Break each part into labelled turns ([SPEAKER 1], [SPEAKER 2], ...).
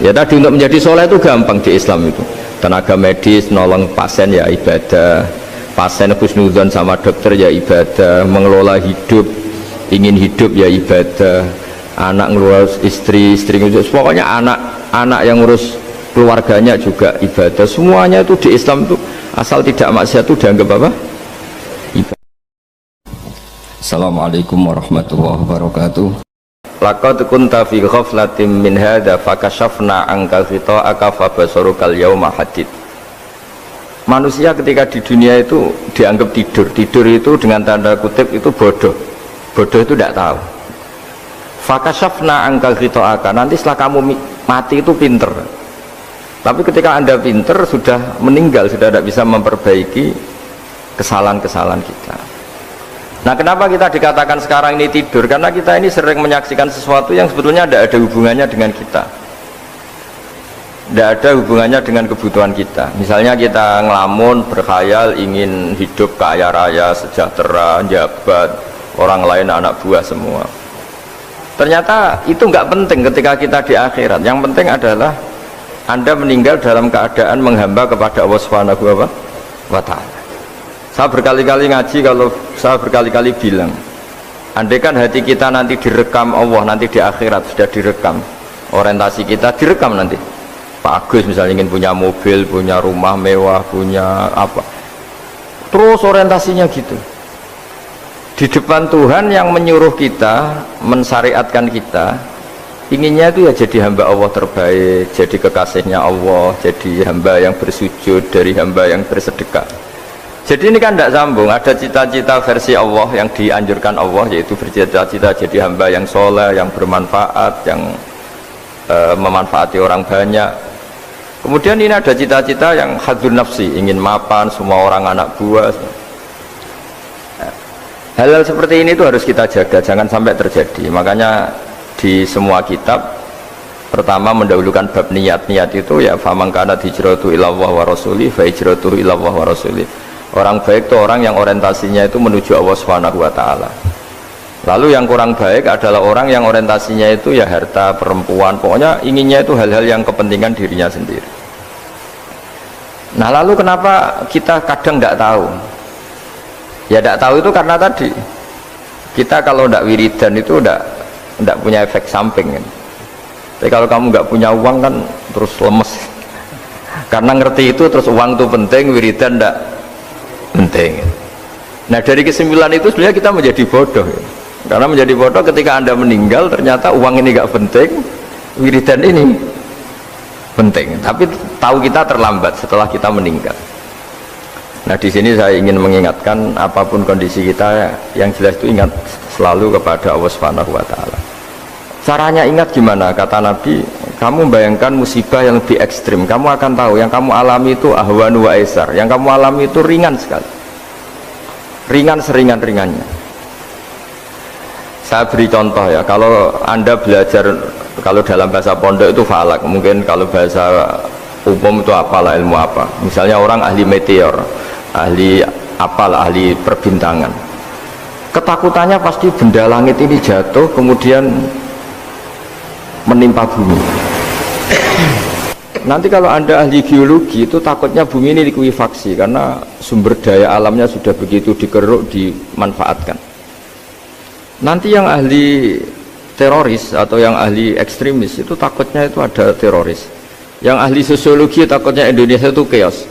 [SPEAKER 1] Ya tadi untuk menjadi soleh itu gampang di Islam itu. Tenaga medis nolong pasien ya ibadah, pasien husnudzon sama dokter ya ibadah, mengelola hidup, ingin hidup ya ibadah, anak ngurus istri, istri ngurus, pokoknya anak yang ngurus keluarganya juga ibadah. Semuanya itu di Islam itu asal tidak maksiat itu dianggap apa? Ibadah.
[SPEAKER 2] Assalamualaikum warahmatullahi wabarakatuh.
[SPEAKER 1] Laqad kunta fi ghaflatin min hadza fakashafna anka ghita'aka fabasarukal yauma hadid. Manusia ketika di dunia itu dianggap tidur. Tidur itu dengan tanda kutip itu bodoh. Bodoh itu tidak tahu. Fakashafna anka ghita'aka, nanti setelah kamu mati itu pinter. Tapi ketika Anda pinter sudah meninggal, sudah tidak bisa memperbaiki kesalahan-kesalahan kita. Nah, kenapa kita dikatakan sekarang ini tidur? Karena kita ini sering menyaksikan sesuatu yang sebetulnya tidak ada hubungannya dengan kita, tidak ada hubungannya dengan kebutuhan kita. Misalnya kita ngelamun, berkhayal, ingin hidup kaya raya, sejahtera, jabat, orang lain anak buah semua. Ternyata itu nggak penting ketika kita di akhirat. Yang penting adalah Anda meninggal dalam keadaan menghamba kepada Allah Subhanahu wa Ta'ala. Saya berkali-kali ngaji, kalau saya berkali-kali bilang, andai kan hati kita nanti direkam Allah, nanti di akhirat sudah direkam, orientasi kita direkam nanti. Pak Agus misalnya ingin punya mobil, punya rumah mewah, punya apa, terus orientasinya gitu. Di depan Tuhan yang menyuruh kita, mensyariatkan kita, inginnya itu ya jadi hamba Allah terbaik, jadi kekasihnya Allah, jadi hamba yang bersujud, dari hamba yang bersedekah. Jadi ini kan tidak sambung. Ada cita-cita versi Allah yang dianjurkan Allah, yaitu bercita-cita jadi hamba yang soleh, yang bermanfaat, yang memanfaati orang banyak. Kemudian ini ada cita-cita yang hadzun nafsi, ingin mapan semua orang anak buah. Hal-hal seperti ini itu harus kita jaga, jangan sampai terjadi. Makanya di semua kitab pertama mendahulukan bab niat. Niat itu ya faman kana hijratu ilallah wa rasuli fa hijratuhu ilallah wa rasuli. Orang baik itu orang yang orientasinya itu menuju Allah Subhanahu wa Ta'ala. Lalu yang kurang baik adalah orang yang orientasinya itu ya harta, perempuan, pokoknya inginnya itu hal-hal yang kepentingan dirinya sendiri. Nah, lalu kenapa kita kadang tidak tahu? Ya tidak tahu itu karena tadi kita kalau tidak wiridan itu tidak punya efek samping kan? Tapi kalau kamu nggak punya uang kan terus lemes. Karena ngerti itu terus uang itu penting, wiridan tidak penting. Nah, dari kesimpulan itu sebenarnya kita menjadi bodoh ya. Karena menjadi bodoh ketika Anda meninggal ternyata uang ini gak penting, wiridan ini penting, tapi tahu kita terlambat setelah kita meninggal. Nah, di sini saya ingin mengingatkan apapun kondisi kita, yang jelas itu ingat selalu kepada Allah Subhanahu wa Ta'ala. Caranya ingat gimana? Kata Nabi, kamu bayangkan musibah yang lebih ekstrim, kamu akan tahu yang kamu alami itu ahwanu wa aisar, yang kamu alami itu ringan sekali, ringan seringan-ringannya. Saya beri contoh ya, kalau Anda belajar, kalau dalam bahasa pondok itu falak, mungkin kalau bahasa umum itu apalah, ilmu apa, misalnya orang ahli meteor, ahli apalah, ahli perbintangan, ketakutannya pasti benda langit ini jatuh kemudian menimpa bumi. Nanti kalau Anda ahli geologi itu takutnya bumi ini likuifaksi karena sumber daya alamnya sudah begitu dikeruk, dimanfaatkan. Nanti yang ahli teroris atau yang ahli ekstremis itu takutnya itu ada teroris. Yang ahli sosiologi takutnya Indonesia itu chaos.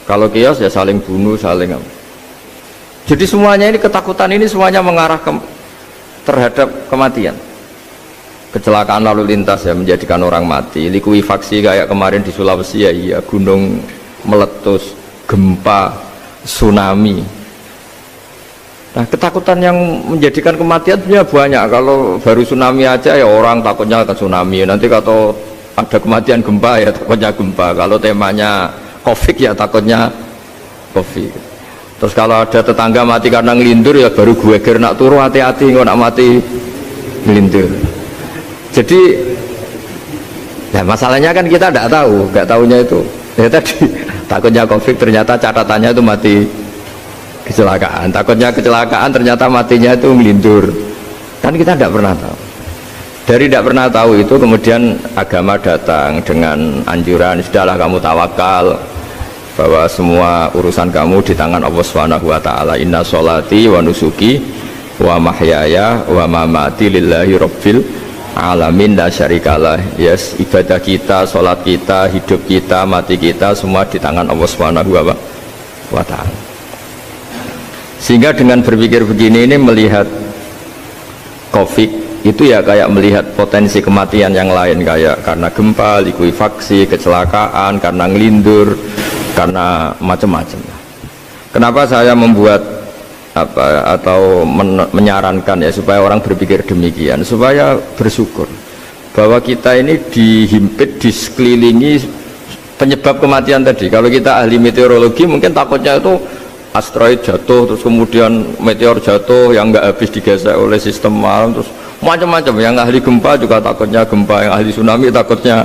[SPEAKER 1] Kalau chaos ya saling bunuh, saling apa. Jadi semuanya ini, ketakutan ini semuanya mengarah terhadap kematian. Kecelakaan lalu lintas ya menjadikan orang mati, likuifaksi kayak kemarin di Sulawesi ya, iya, gunung meletus, gempa, tsunami. Nah, ketakutan yang menjadikan kematian sebenarnya banyak. Kalau baru tsunami aja ya orang takutnya ke tsunami, nanti kalau ada kematian gempa ya takutnya gempa, kalau temanya COVID ya takutnya COVID. Terus kalau ada tetangga mati karena ngelindur ya baru gue nak turu, hati-hati nggak nak mati ngelindur. Jadi ya masalahnya kan kita tidak tahu, nggak tahunya itu ya tadi takutnya COVID, ternyata catatannya itu mati kecelakaan, takutnya kecelakaan ternyata matinya itu ngelindur, kan kita tidak pernah tahu. Dari tidak pernah tahu itu kemudian agama datang dengan anjuran, sudahlah kamu tawakal bahwa semua urusan kamu di tangan Allah Subhanahu wa taala. Inna sholati wa nusuki wa mahyaya wa mamati lillahi rabbil alamin la syarikalah. Yes, ibadah kita, sholat kita, hidup kita, mati kita semua di tangan Allah Subhanahu wa taala. Sehingga dengan berpikir begini ini melihat Covid itu ya kayak melihat potensi kematian yang lain, kayak karena gempa, likuifaksi, kecelakaan, karena ngelindur, karena macam-macam. Kenapa saya membuat menyarankan ya supaya orang berpikir demikian, supaya bersyukur bahwa kita ini dihimpit, disekelilingi penyebab kematian tadi. Kalau kita ahli meteorologi mungkin takutnya itu asteroid jatuh, terus kemudian meteor jatuh yang nggak habis digesek oleh sistem alam, terus macam-macam. Yang ahli gempa juga takutnya gempa, yang ahli tsunami takutnya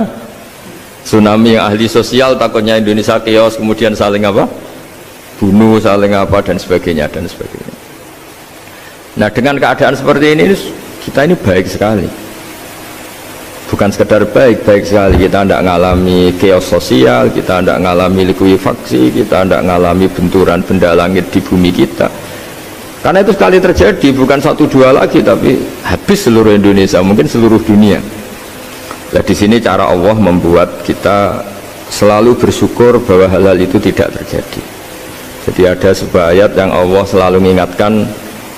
[SPEAKER 1] tsunami, yang ahli sosial takutnya Indonesia chaos, kemudian saling bunuh, saling dan sebagainya dan sebagainya. Nah, dengan keadaan seperti ini kita ini baik sekali, bukan sekedar baik sekali. Kita tidak mengalami chaos sosial, kita tidak mengalami likuifaksi, kita tidak mengalami benturan benda langit di bumi kita. Karena itu sekali terjadi bukan 1-2 lagi, tapi habis seluruh Indonesia, mungkin seluruh dunia. Nah, di sini cara Allah membuat kita selalu bersyukur bahwa hal-hal itu tidak terjadi. Jadi ada sebuah ayat yang Allah selalu mengingatkan,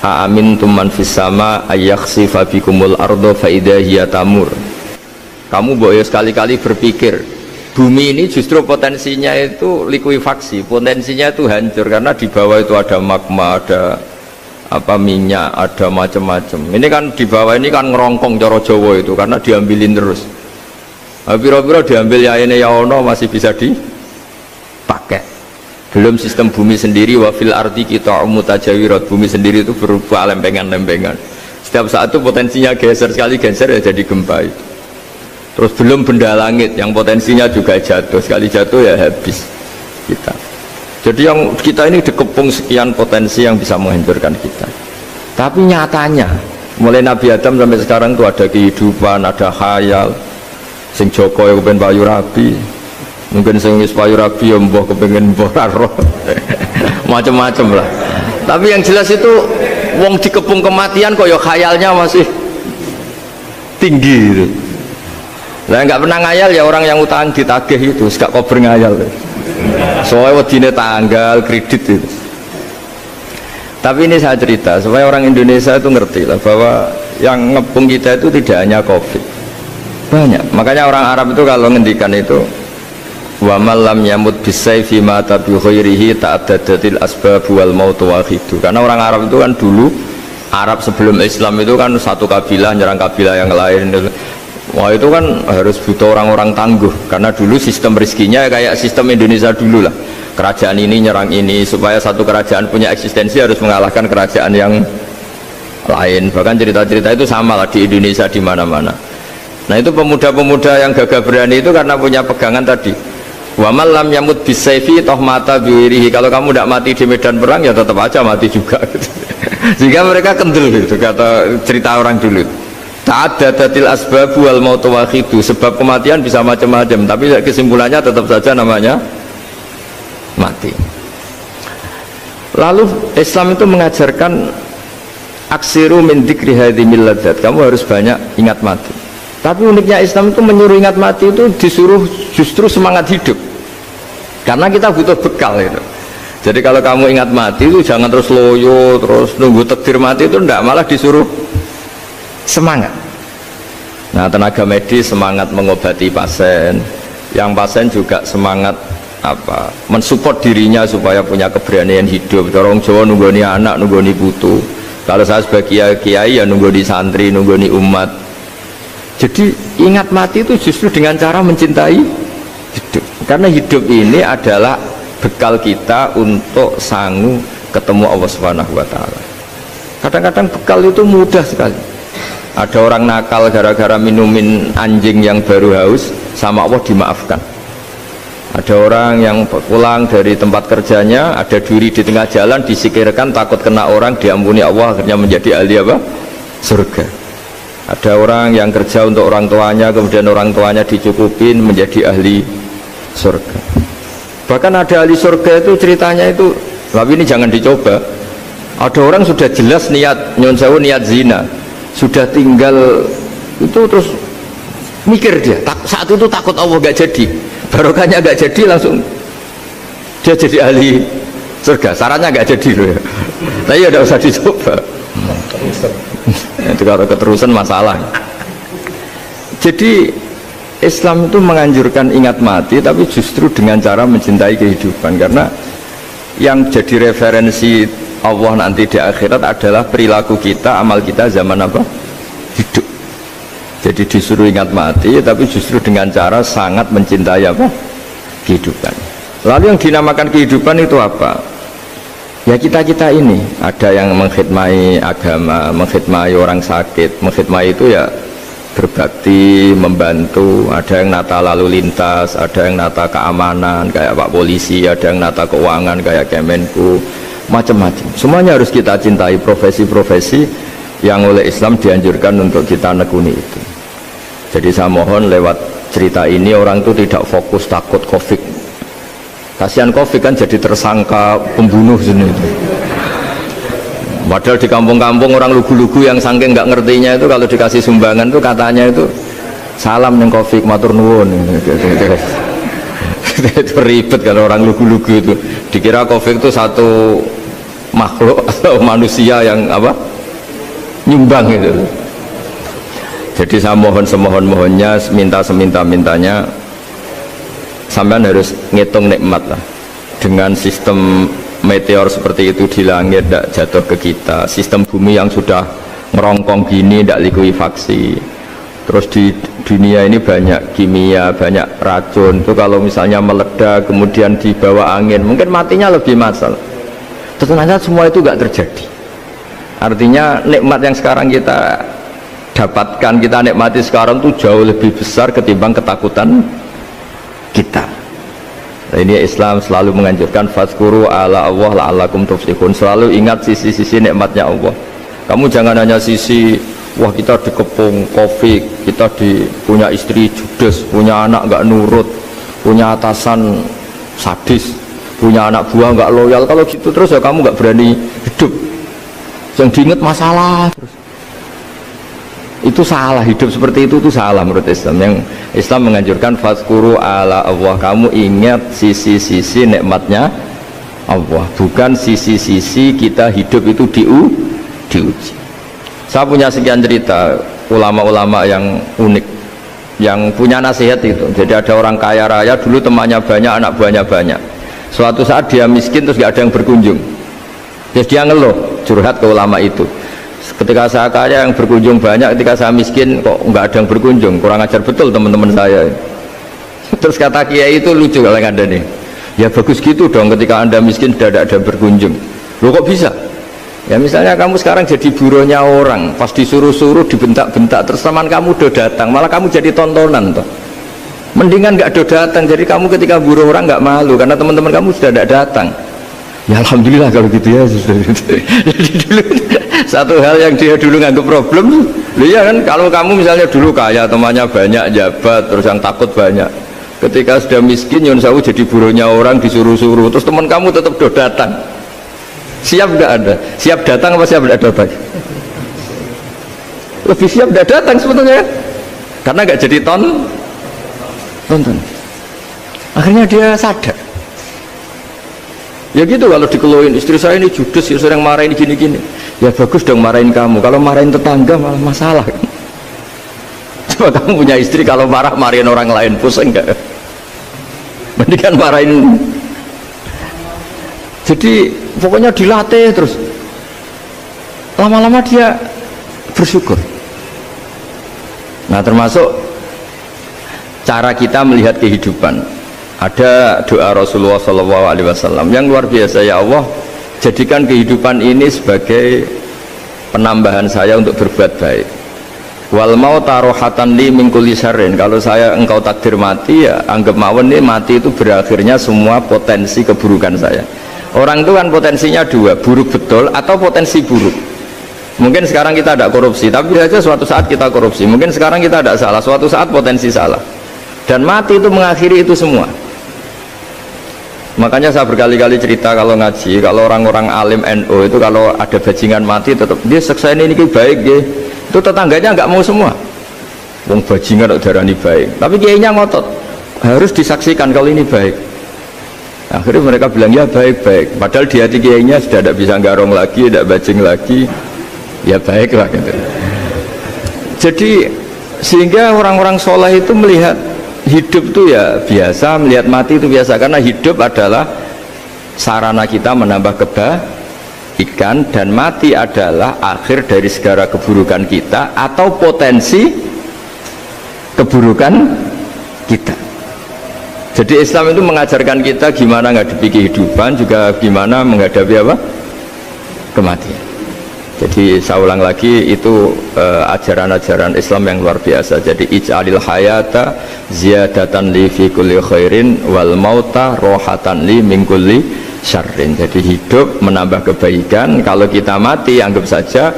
[SPEAKER 1] a'amintum man fis sama ayakhsifa bikumul ardo fa idza hiya tamur. Kamu boleh sekali-kali berpikir bumi ini justru potensinya itu likuifaksi, potensinya itu hancur karena di bawah itu ada magma, ada minyak, ada macam-macam. Ini kan di bawah ini kan ngerongkong cara Jawa itu karena diambilin terus. Biro-biro diambil ya ini ya ono masih bisa dipakai. Belum sistem bumi sendiri, wafil arti kita mutajawirat, bumi sendiri itu berupa lempengan-lempengan. Setiap saat itu potensinya geser, sekali geser ya jadi gempa itu. Terus belum benda langit yang potensinya juga jatuh, sekali jatuh ya habis kita. Jadi yang kita ini dikepung sekian potensi yang bisa menghancurkan kita. Tapi nyatanya mulai Nabi Adam sampai sekarang itu ada kehidupan, ada khayal. Sing Joko ya kepengen payu rabi, mungkin sing wis payu rabi ya mbah kepengen mbah roh. Macam-macam lah. Tapi yang jelas itu wong dikepung kematian kok ya khayalnya masih tinggi gitu. Lah nggak pernah ngayal ya orang yang utang ditagih itu, gak kober ngayal. Soalnya wedine tanggal kredit itu. Tapi ini saya cerita supaya orang Indonesia itu ngerti lah bahwa yang ngepung kita itu tidak hanya Covid, banyak. Makanya orang Arab itu kalau ngendikan itu wa malam yamut bisayfi mata bi khairihi ta'addadatil asbab wal maut wahidu. Karena orang Arab itu kan dulu, Arab sebelum Islam itu kan satu kabilah nyerang kabilah yang lain. Wah itu kan harus butuh orang-orang tangguh, karena dulu sistem rezekinya kayak sistem Indonesia dulu lah. Kerajaan ini nyerang ini, supaya satu kerajaan punya eksistensi harus mengalahkan kerajaan yang lain. Bahkan cerita-cerita itu sama lah di Indonesia di mana-mana. Nah itu pemuda-pemuda yang gagah berani itu karena punya pegangan tadi. Wa man lam yamut bisayfi toh mata biwirihi. Kalau kamu tidak mati di medan perang ya tetap aja mati juga. Sehingga mereka kendel gitu, kata cerita orang dulu. Ta'addadatil asbab wal maut wahidu. Sebab kematian bisa macam-macam, tapi kesimpulannya tetap saja namanya mati. Lalu Islam itu mengajarkan aksiru min dzikri hadhimil ladzat. Kamu harus banyak ingat mati. Tapi uniknya Islam itu menyuruh ingat mati itu disuruh justru semangat hidup. Karena kita butuh bekal itu. Jadi kalau kamu ingat mati itu jangan terus loyo, terus nunggu takdir mati, itu enggak, malah disuruh semangat. Nah, tenaga medis semangat mengobati pasien, yang pasien juga semangat mensupport dirinya supaya punya keberanian hidup. Orang Jawa nunggoni anak, nunggoni putu. Kalau saya sebagai kiai ya nunggoni santri, nunggoni umat. Jadi ingat mati itu justru dengan cara mencintai hidup. Karena hidup ini adalah bekal kita untuk sanggup ketemu Allah Subhanahu wa taala. Kadang-kadang bekal itu mudah sekali. Ada orang nakal gara-gara minumin anjing yang baru haus, sama Allah dimaafkan. Ada orang yang pulang dari tempat kerjanya, ada duri di tengah jalan, disikirkan takut kena orang, diampuni Allah, akhirnya menjadi ahli surga. Ada orang yang kerja untuk orang tuanya, kemudian orang tuanya dicukupin menjadi ahli surga. Bahkan ada ahli surga itu ceritanya itu, tapi ini jangan dicoba. Ada orang sudah jelas niat nyon sewu, niat zina, sudah tinggal itu terus mikir dia, saat itu takut Allah gak jadi, barokahnya gak jadi, langsung dia jadi ahli surga. Sarannya gak jadi loh ya. Tapi ya udah usah dicoba. Itu kalau keterusan masalah. Jadi Islam itu menganjurkan ingat mati, tapi justru dengan cara mencintai kehidupan. Karena yang jadi referensi Allah nanti di akhirat adalah perilaku kita, amal kita zaman apa? Hidup. Jadi disuruh ingat mati, tapi justru dengan cara sangat mencintai apa? Kehidupan. Lalu yang dinamakan kehidupan itu apa? Ya kita-kita ini, ada yang mengkhidmati agama, mengkhidmati orang sakit, mengkhidmati itu ya berbakti, membantu. Ada yang nata lalu lintas, ada yang nata keamanan kayak Pak Polisi, ada yang nata keuangan kayak Kemenku, macam-macam. Semuanya harus kita cintai, profesi-profesi yang oleh Islam dianjurkan untuk kita nekuni itu. Jadi saya mohon lewat cerita ini orang itu tidak fokus takut Covid. Kasihan Covid kan jadi tersangka pembunuh sini. Padahal di kampung-kampung orang lugu-lugu yang saking nggak ngertinya itu kalau dikasih sumbangan itu katanya itu salam yang Covid matur nuwun. Itu ribet kalau orang lugu-lugu itu dikira Covid itu satu makhluk atau manusia yang apa nyumbang itu. Jadi saya mohon semohon-mohonnya, minta seminta-mintanya, sampean harus ngitung nikmat lah. Dengan sistem meteor seperti itu di langit tidak jatuh ke kita, sistem bumi yang sudah merongkong gini tidak likuifaksi, terus di dunia ini banyak kimia, banyak racun itu kalau misalnya meledak kemudian dibawa angin mungkin matinya lebih masalah. Ternyata semua itu tidak terjadi. Artinya nikmat yang sekarang kita dapatkan, kita nikmati sekarang itu jauh lebih besar ketimbang ketakutan kita. Nah, ini Islam selalu menganjurkan fazkuru ala Allah la'allakum tuflihun. Selalu ingat sisi-sisi nikmatnya Allah. Kamu jangan hanya sisi wah kita dikepung Covid, kita punya istri judes, punya anak nggak nurut, punya atasan sadis, punya anak buah nggak loyal. Kalau gitu terus ya kamu nggak berani hidup. Yang diingat masalah terus. Itu salah, hidup seperti itu salah menurut Islam. Yang Islam menganjurkan fazkuru ala Allah, kamu ingat sisi-sisi nikmatnya Allah, bukan sisi-sisi kita hidup itu diuji. Saya punya sekian cerita ulama-ulama yang unik yang punya nasihat itu. Jadi ada orang kaya raya dulu temannya banyak, anak buahnya banyak. Suatu saat dia miskin terus gak ada yang berkunjung. Terus dia ngeluh, curhat ke ulama itu. Ketika saya kaya yang berkunjung banyak, ketika saya miskin kok nggak ada yang berkunjung, kurang ajar betul teman-teman saya. Terus kata kiai itu lucu kalau yang ada nih, ya bagus gitu dong ketika anda miskin sudah ada yang berkunjung. Loh kok bisa? Ya misalnya kamu sekarang jadi buruhnya orang, pas disuruh-suruh dibentak-bentak, terus teman kamu udah datang, malah kamu jadi tontonan toh. Mendingan nggak ada datang, jadi kamu ketika buruh orang nggak malu karena teman-teman kamu sudah tidak datang. Ya alhamdulillah kalau gitu ya. Jadi dulu satu hal yang dia dulu nganggap problem, ya kan kalau kamu misalnya dulu kaya, temannya banyak, jabat, terus yang takut banyak. Ketika sudah miskin, Yun Sawu jadi buruhnya orang disuruh-suruh, terus teman kamu tetap udah datang. Siap nggak ada? Siap datang apa siap tidak datang? Lebih siap tidak datang sebetulnya, karena nggak jadi tonton. Akhirnya dia sadar. Ya gitu kalau dikeluhin istri saya ini judes ya sering marahin gini-gini. Ya bagus dong marahin kamu. Kalau marahin tetangga malah masalah. Coba kamu punya istri kalau marahin orang lain pusing enggak? Mendingan marahin. Jadi pokoknya dilatih terus. Lama-lama dia bersyukur. Nah termasuk cara kita melihat kehidupan. Ada doa Rasulullah SAW yang luar biasa, ya Allah jadikan kehidupan ini sebagai penambahan saya untuk berbuat baik. Wal mauta rohatan li min kulli syarrin, kalau saya engkau takdir mati ya anggap mawon nih mati itu berakhirnya semua potensi keburukan saya. Orang itu kan potensinya dua, buruk betul atau potensi buruk. Mungkin sekarang kita tidak korupsi, tapi saja suatu saat kita korupsi. Mungkin sekarang kita tidak salah, suatu saat potensi salah. Dan mati itu mengakhiri itu semua. Makanya saya berkali-kali cerita kalau ngaji, kalau orang-orang alim NU itu kalau ada bajingan mati tetap dia seksa ini baik dia. Itu tetangganya nggak mau semua. Wong bajingan kok darani baik. Tapi kiainya ngotot. Harus disaksikan kalau ini baik. Akhirnya mereka bilang ya baik-baik. Padahal di hati kiainya sudah tidak bisa garong lagi, tidak bajing lagi. Ya baiklah gitu. Jadi sehingga orang-orang soleh itu melihat hidup itu ya biasa, melihat mati itu biasa, karena hidup adalah sarana kita menambah kebaikan, dan mati adalah akhir dari segala keburukan kita atau potensi keburukan kita. Jadi Islam itu mengajarkan kita gimana menghadapi kehidupan, juga gimana menghadapi apa? Kematian. Jadi saya ulang lagi, itu ajaran-ajaran Islam yang luar biasa. Jadi ij'alil hayata ziyadatan li fi kulli khairin wal mauta rohatan li min kulli syarrin. Jadi hidup menambah kebaikan, kalau kita mati anggap saja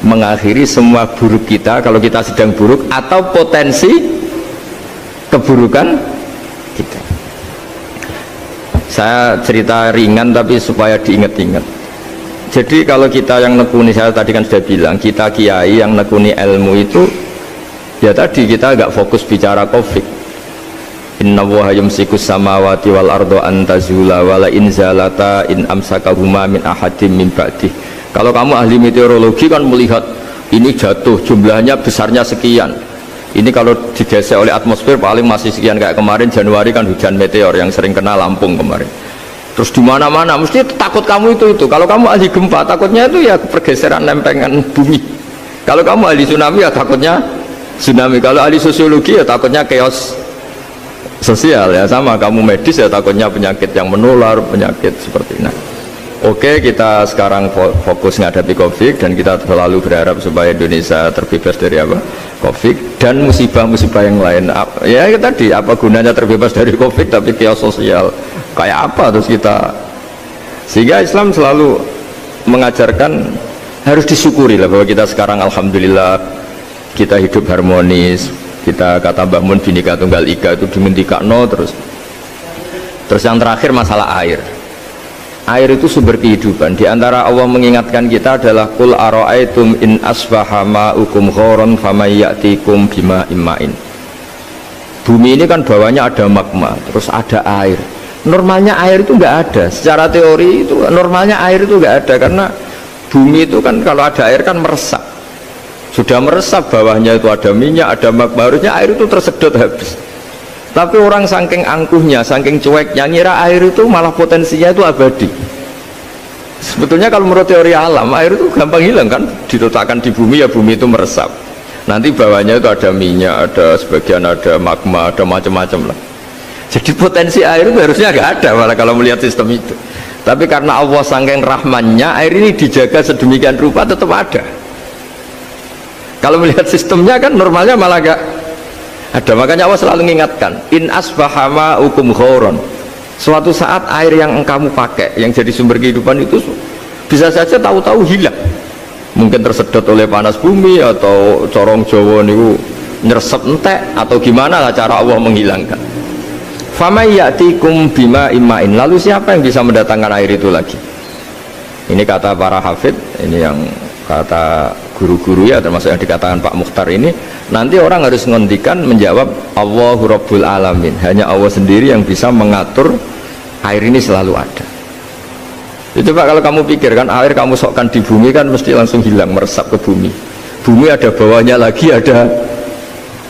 [SPEAKER 1] mengakhiri semua buruk kita kalau kita sedang buruk atau potensi keburukan kita. Saya cerita ringan tapi supaya diingat-ingat. Jadi kalau kita yang nekuni, saya tadi kan sudah bilang, kita kiai yang nekuni ilmu itu ya tadi kita agak fokus bicara COVID. Inna Allaha yumsikus samawati wal ardo an tazula wala in zalata in amsakahuma min ahadim min ba'dih. Kalau kamu ahli meteorologi kan melihat ini jatuh jumlahnya besarnya sekian, ini kalau digesek oleh atmosfer paling masih sekian, kayak kemarin Januari kan hujan meteor yang sering kena Lampung kemarin. Terus di mana-mana mesti takut kamu itu. Kalau kamu ahli gempa takutnya itu ya pergeseran lempengan bumi. Kalau kamu ahli tsunami ya takutnya tsunami. Kalau ahli sosiologi ya takutnya chaos sosial, ya sama. Kamu medis ya takutnya penyakit yang menular, penyakit seperti ini. Oke, kita sekarang fokus menghadapi COVID, dan kita selalu berharap supaya Indonesia terbebas dari apa? COVID dan musibah-musibah yang lain. Ya tadi, apa gunanya terbebas dari COVID tapi chaos sosial kayak apa terus kita? Sehingga Islam selalu mengajarkan harus disyukuri lah bahwa kita sekarang alhamdulillah kita hidup harmonis. Kita kata Mbah Mun Bhinneka Tunggal Ika itu dimentikakno terus yang terakhir masalah air. Air itu sumber kehidupan. Di antara Allah mengingatkan kita adalah qul ara'aitum in asbaha ma'ukum ghoron famay ya'tikum bima'in ma'in. Bumi ini kan bawahnya ada magma, terus ada air. Normalnya air itu nggak ada. Secara teori itu normalnya air itu nggak ada, karena bumi itu kan kalau ada air kan meresap. Sudah meresap, bawahnya itu ada minyak, ada magma, harusnya air itu tersedot habis. Tapi orang saking angkuhnya, saking cueknya, ngira air itu malah potensinya itu abadi. Sebetulnya kalau menurut teori alam, air itu gampang hilang kan, diletakkan di bumi ya bumi itu meresap. Nanti bawahnya itu ada minyak, ada sebagian ada magma, ada macam-macam lah. Jadi potensi air itu harusnya nggak ada malah kalau melihat sistem itu. Tapi karena Allah saking rahmannya, air ini dijaga sedemikian rupa tetap ada. Kalau melihat sistemnya kan normalnya malah nggak ada. Makanya Allah selalu mengingatkan, in asbaha ma'ukum ghoron. Suatu saat air yang kamu pakai, yang jadi sumber kehidupan itu bisa saja tahu-tahu hilang. Mungkin tersedot oleh panas bumi, atau corong Jawa niku nyeresep entek, atau gimana lah cara Allah menghilangkan. Famay ya'tikum bima'in ma'in. Lalu siapa yang bisa mendatangkan air itu lagi? Ini kata para hafid, ini yang kata guru-guru ya, termasuk yang dikatakan Pak Mukhtar ini, nanti orang harus ngendikan menjawab Allahu Rabbul Alamin, hanya Allah sendiri yang bisa mengatur air ini selalu ada. Itu Pak, kalau kamu pikirkan air kamu sokkan di bumi kan mesti langsung hilang, meresap ke bumi. Bumi ada bawahnya lagi, ada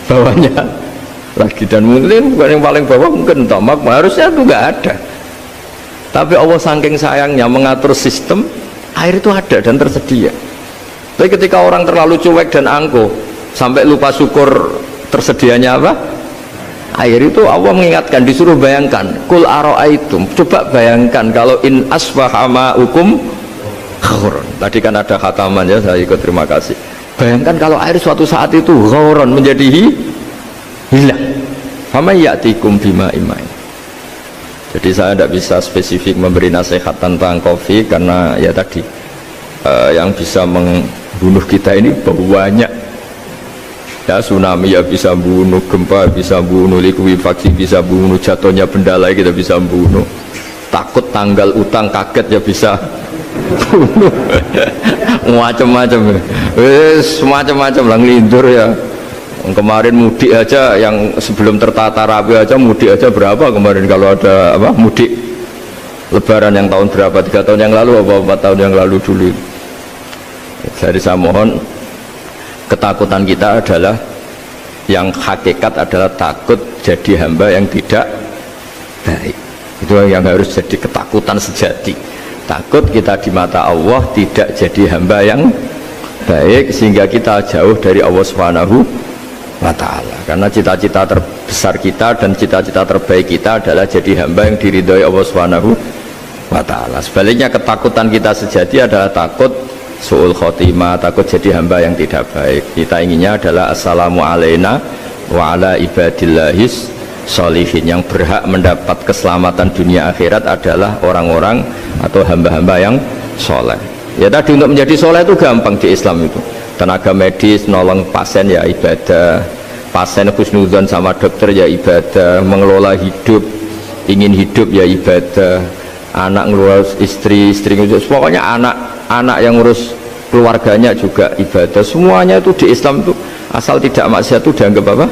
[SPEAKER 1] bawahnya lagi, dan mungkin bukan yang paling bawah mungkin tomak, harusnya itu nggak ada. Tapi Allah saking sayangnya mengatur sistem, air itu ada dan tersedia. Tapi ketika orang terlalu cuek dan angkuh sampai lupa syukur tersedianya apa? Air itu Allah mengingatkan, disuruh bayangkan, kul ara'aitum, coba bayangkan kalau in asbaha ma'ukum ghoron. Tadi kan ada khataman ya, saya ikut, terima kasih. Bayangkan kalau air suatu saat itu ghoron, menjadi hilang. Fama ya'tikum bima'in ma'in. Jadi saya tidak bisa spesifik memberi nasihat tentang COVID karena ya tadi yang bisa bunuh kita ini banyak ya, tsunami ya bisa bunuh, gempa bisa bunuh, likuifaksi bisa bunuh, jatuhnya benda lain kita bisa bunuh, takut tanggal utang kaget ya bisa bunuh macam-macam semacam-macam lah ngelindur ya. Kemarin mudik aja yang sebelum tertata rapi aja mudik aja berapa kemarin, kalau ada apa mudik lebaran yang tahun berapa, 3 tahun yang lalu apa 4 tahun yang lalu dulu. Jadi saya mohon ketakutan kita adalah yang hakikat adalah takut jadi hamba yang tidak baik. Itu yang harus jadi ketakutan sejati. Takut kita di mata Allah tidak jadi hamba yang baik sehingga kita jauh dari Allah Subhanahu wa ta'ala. Karena cita-cita terbesar kita dan cita-cita terbaik kita adalah jadi hamba yang diridhoi Allah Subhanahu wa ta'ala. Sebaliknya ketakutan kita sejati adalah takut su'ul khotimah, takut jadi hamba yang tidak baik. Kita inginnya adalah assalamu alaina wa ala ibadillahis sholihin. Yang berhak mendapat keselamatan dunia akhirat adalah orang-orang atau hamba-hamba yang soleh. Ya tadi, untuk menjadi soleh itu gampang di Islam itu. Tenaga medis nolong pasien ya ibadah, pasien husnudzon sama dokter ya ibadah, mengelola hidup, ingin hidup ya ibadah, anak ngurus istri, ngurus, pokoknya anak yang ngurus keluarganya juga ibadah. Semuanya itu di Islam itu asal tidak maksiat itu dianggap apa?